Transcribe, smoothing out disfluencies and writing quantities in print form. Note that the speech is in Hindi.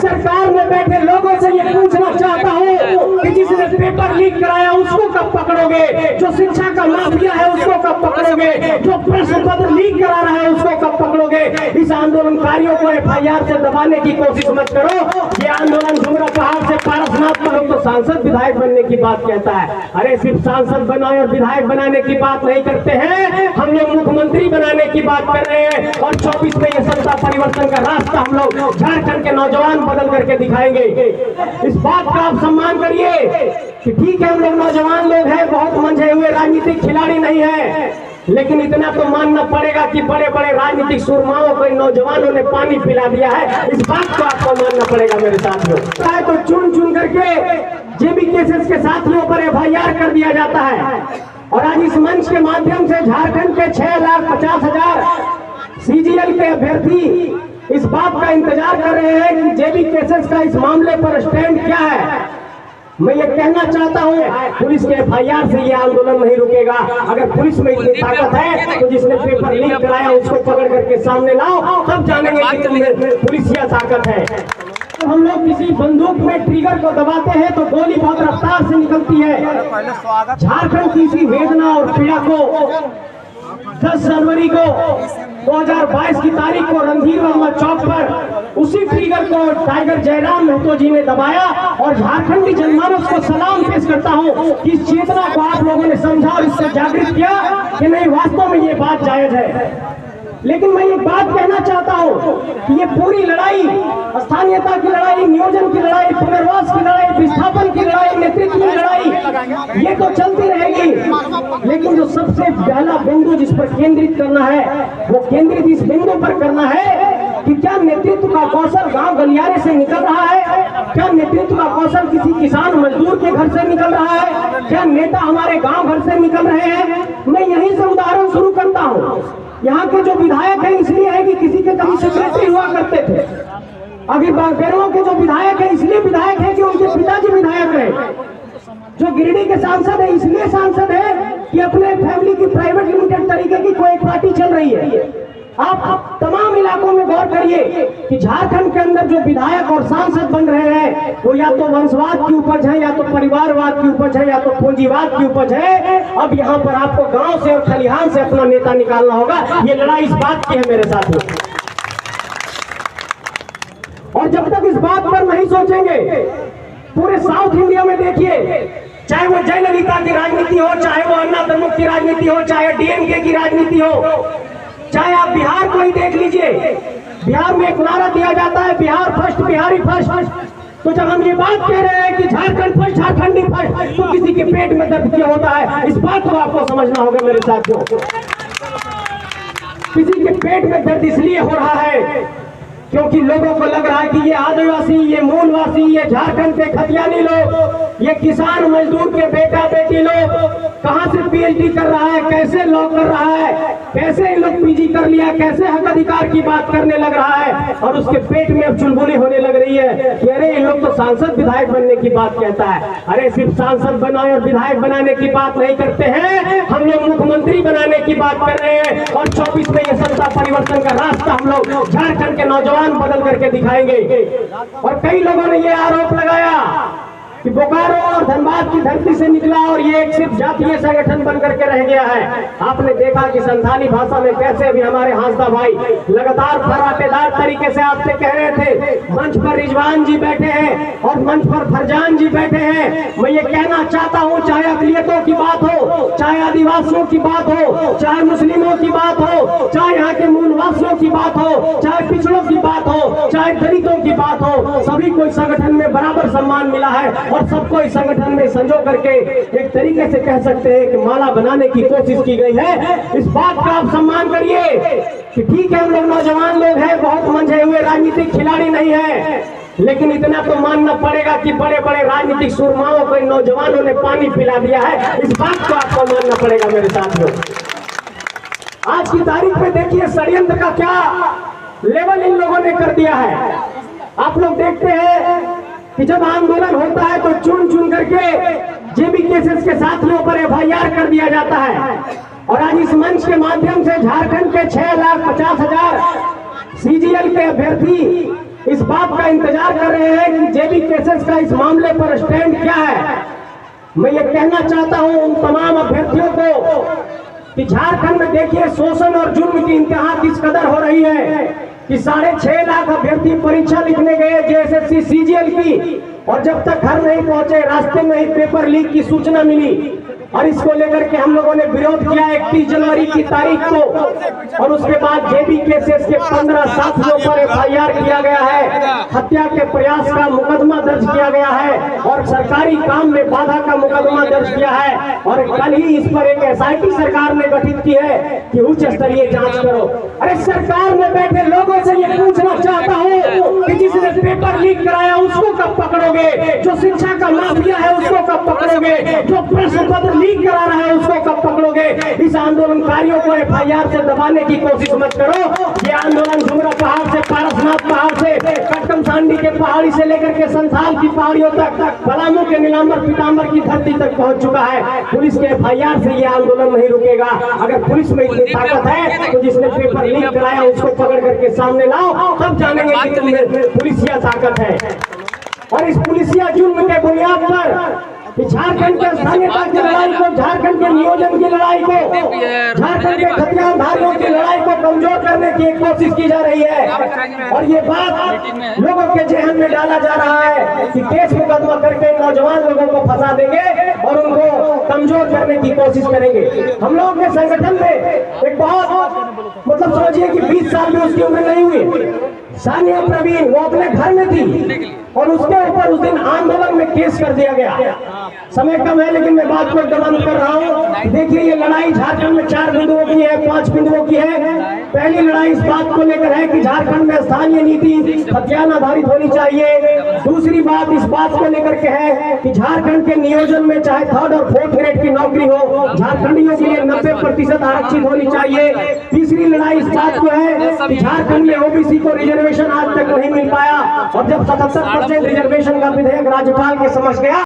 सरकार में बैठे लोगों से ये पूछना चाहता हूँ कि जिसने पेपर लीक कराया उसको कब पकड़ोगे, जो शिक्षा का माफिया है उसको कब पकड़ोगे, जो प्रश्न पत्र लीक करा रहा है उसको कब पकड़ोगे। इस आंदोलनकारियों को FIR से दबाने की कोशिश मत करो। ये आंदोलन डुमरा पहाड़ से पारसनाथ पर तो सांसद विधायक बनने की बात कहता है। अरे सिर्फ सांसद बनाए और विधायक बनाने की बात नहीं करते हैं, हम लोग मुख्यमंत्री बनाने की बात कर रहे हैं। और 24 में ये सत्ता परिवर्तन का रास्ता हम लोग झारखंड के नौजवान बदल करके दिखाएंगे। इस बात का आप सम्मान करिए कि ठीक है हम लोग नौजवान लोग हैं, बहुत मंझे हुए राजनीतिक खिलाड़ी नहीं है, लेकिन इतना तो मानना पड़ेगा कि बड़े बड़े राजनीतिक सुरमाओं को नौजवानों ने पानी पिला दिया है। इस बात को आपको मानना पड़ेगा मेरे साथियों। तो चुन चुन करके जेबी केसेस के साथियों पर FIR कर दिया जाता है। और आज इस मंच के माध्यम से झारखंड के 6,50,000 CGL के अभ्यर्थी इस बात का इंतजार कर रहे हैं कि जेबी केसेस का इस मामले पर स्टैंड क्या है। मैं ये कहना चाहता हूँ पुलिस के FIR से ये आंदोलन नहीं रुकेगा। अगर पुलिस में इतनी ताकत है तो जिसने पेपर लीक कराया उसको पकड़ करके सामने लाओ, तब जानेंगे कि तुम्हें पुलिस या ताकत है। तो हम लोग किसी बंदूक में ट्रिगर को दबाते हैं तो गोली बहुत रफ्तार से निकलती है। झारखंड की इसी वेदना और पीड़ा को 10 जनवरी को 2022 की तारीख को रणधीर वर्मा चौक पर उसी ट्रिगर को टाइगर जयराम महतो जी ने दबाया। और झारखंडी जनमानस को सलाम पेश करता हूं कि इस चेतना को आप लोगों ने समझा और इससे जागृत किया कि नहीं वास्तव में ये बात जायज है। लेकिन मैं ये बात कहना चाहता हूँ कि ये पूरी लड़ाई स्थानीयता की लड़ाई, नियोजन की लड़ाई, पुनर्वास की लड़ाई, विस्थापन की लड़ाई, नेतृत्व की लड़ाई, ये तो चलती रहेगी। लेकिन जो सबसे पहला बिंदु जिस पर केंद्रित करना है वो केंद्रित इस बिंदु पर करना है कि क्या नेतृत्व का कौशल गांव गलियारे से निकल रहा है, क्या नेतृत्व का कौशल किसी किसान मजदूर के घर से निकल रहा है, क्या नेता हमारे गांव घर से निकल रहे हैं। मैं यहीं से उदाहरण शुरू करता हूँ। यहाँ के जो विधायक हैं इसलिए है कि किसी के कभी सेक्रेटरी हुआ करते थे। अभी बागेरों के जो विधायक है इसलिए विधायक है कि उनके पिताजी विधायक रहे। जो गिरिडीह के सांसद है इसलिए सांसद है कि अपने फैमिली की प्राइवेट लिमिटेड तरीके की कोई पार्टी चल रही है। आप तमाम इलाकों में गौर करिए कि झारखंड के अंदर जो विधायक और सांसद बन रहे हैं वो या तो वंशवाद की उपज है, या तो परिवारवाद की उपज है, या तो पूंजीवाद की उपज है। अब यहाँ पर आपको गांव से और खलिहान से अपना नेता निकालना होगा। ये लड़ाई इस बात की है मेरे साथियों। और जब तक इस बात पर नहीं सोचेंगे, पूरे साउथ इंडिया में देखिए, चाहे वो जयललिता की राजनीति हो, चाहे वो अन्ना द्रमुक की राजनीति हो, चाहे DMK की राजनीति हो, चाहे आप बिहार को ही देख लीजिए। बिहार में एक नारा दिया जाता है बिहार फर्स्ट, बिहारी फर्स्ट। तो जब हम ये बात कह रहे हैं कि झारखंड फर्स्ट, झारखंडी फर्स्ट, तो किसी के पेट में दर्द क्यों होता है, इस बात को आपको समझना होगा मेरे साथियों। किसी के पेट में दर्द इसलिए हो रहा है क्योंकि लोगों को लग रहा है कि ये आदिवासी, ये मूलवासी, ये झारखंड के खतियानी लोग, ये किसान मजदूर के बेटा बेटी लोग कहां से PhD कर रहा है, कैसे लॉ कर रहा है, कैसे इन लोग PG कर लिया, कैसे हक अधिकार की बात करने लग रहा है। और उसके पेट में अब चुलबुली होने लग रही है कि अरे इन लोग तो सांसद विधायक बनने की बात कहता है। अरे सिर्फ सांसद बनाए और विधायक बनाने की बात नहीं करते हैं, हम लोग मुख्यमंत्री बनाने की बात कर रहे हैं। और 24 में ये सत्ता परिवर्तन का रास्ता हम लोग झारखंड के नौजवान बदल करके दिखाएंगे। और कई लोगों ने ये आरोप लगाया कि बोकारो और धनबाद की धरती से निकला और ये एक सिर्फ जातीय संगठन बन करके रह गया है। आपने देखा कि संथाली भाषा में कैसे अभी हमारे हांसदा भाई लगातार फराटेदार तरीके से आपसे कह रहे थे। मंच पर रिजवान जी बैठे हैं और मंच पर फरजान जी बैठे हैं। मैं ये कहना चाहता हूँ, चाहे अकलियतों की बात हो, चाहे आदिवासियों की बात हो, चाहे मुस्लिमों की बात हो, चाहे यहाँ के मूलवासियों की बात हो, चाहे पिछड़ों की बात हो, चाहे दलितों की बात हो, सभी को इस संगठन में बराबर सम्मान मिला है। और सबको इस संगठन में संजो करके एक तरीके से कह सकते हैं कि माला बनाने की कोशिश की गई है। इस बात का आप सम्मान करिए कि ठीक है हम लोग नौजवान लोग हैं, बहुत मंझे हुए राजनीतिक खिलाड़ी नहीं है, लेकिन इतना तो मानना पड़ेगा कि बड़े बड़े राजनीतिक सुरमाओं को नौजवानों ने पानी पिला दिया है। इस बात को आपको मानना पड़ेगा मेरे साथियों। आज की तारीख में देखिए षड्यंत्र का क्या लेवल इन लोगों ने कर दिया है। आप लोग देखते हैं कि जब आंदोलन होता है तो चुन चुन करके जेबी केसेस के साथियों पर FIR कर दिया जाता है। और आज इस मंच के माध्यम से झारखंड के 6,50,000 CGL के अभ्यर्थी इस बात का इंतजार कर रहे हैं कि जेबी केसेस का इस मामले पर स्टैंड क्या है। मैं ये कहना चाहता हूं उन तमाम अभ्यर्थियों को कि झारखंड में देखिए शोषण और जुर्म की इंतहा किस कदर हो रही है कि 6.5 लाख अभ्यर्थी परीक्षा लिखने गए जेएसएससी सीजीएल की, और जब तक घर नहीं पहुंचे रास्ते में ही पेपर लीक की सूचना मिली, और इसको लेकर के हम लोगों ने विरोध किया 31 जनवरी की तारीख को। और उसके बाद जेबी केसेस के 15 साथियों पर एफआईआर किया गया है, हत्या के प्रयास का मुकदमा दर्ज किया गया है और सरकारी काम में बाधा का मुकदमा दर्ज किया है। और कल ही इस पर एक एसआईटी सरकार ने गठित की है कि उच्च स्तरीय जांच करो। अरे सरकार में बैठे लोगों से ये पूछना चाहता हूँ कि जिसने पेपर लीक कराया उसको कब पकड़ोगे, जो शिक्षा का माफिया है उसको कब पकड़ोगे, जो प्रश्न पत्र लीक करा रहा है उसको कब पकड़ोगे। इस आंदोलनकारियों को एफआईआर से दबाने की कोशिश मत करो। ये आंदोलन झुमरा पहाड़ से पारसनाथ पहाड़ से कटकम सांडी के पहाड़ी से लेकर के संथाल की पहाड़ियों तक, पलामू के नीलांबर पीतांबर की धरती तक पहुंच चुका है। पुलिस के एफआईआर से ये आंदोलन नहीं रुकेगा। अगर पुलिस में इतनी ताकत है तो जिसने पेपर लीक कराया उसको पकड़ करके सामने लाओ, तब जानेंगे कि तुम पुलिसिया ताकत है। और इस पुलिसिया जुर्म के बुनियाद पर झारखंड के स्थानीयता की लड़ाई को, झारखंड के नियोजन की लड़ाई को, झारखंड के खतियानधारियों की लड़ाई को कमजोर करने की कोशिश की जा रही है। और ये बात लोगों के जहन में डाला जा रहा है कि केस मुकदमा करके नौजवान लोगों को फंसा देंगे और उनको कमजोर करने की कोशिश करेंगे। हम लोगों के संगठन में एक बहुत मतलब समझिए कि 20 साल में उसकी उम्र नहीं हुई, सानिया प्रवीण, वो अपने घर में थी और उसके ऊपर उस दिन आंदोलन में केस कर दिया गया। समय कम है लेकिन मैं बात को दमन कर रहा हूँ। देखिए ये लड़ाई झारखंड में 4 बिंदुओं की है, 5 बिंदुओं की है। पहली लड़ाई इस बात को लेकर है कि झारखंड में स्थानीय नीति खतियान आधारित होनी चाहिए। दूसरी बात इस बात को लेकर के है कि झारखंड के नियोजन में चाहे 3rd और 4th ग्रेड की नौकरी हो, झारखंडियों के लिए 90% आरक्षित होनी चाहिए। तीसरी लड़ाई इस बात को है कि झारखंड में ओबीसी को रिजर्वेशन आज तक नहीं मिल पाया, और जब 77% रिजर्वेशन का विधेयक राज्यपाल के समक्ष गया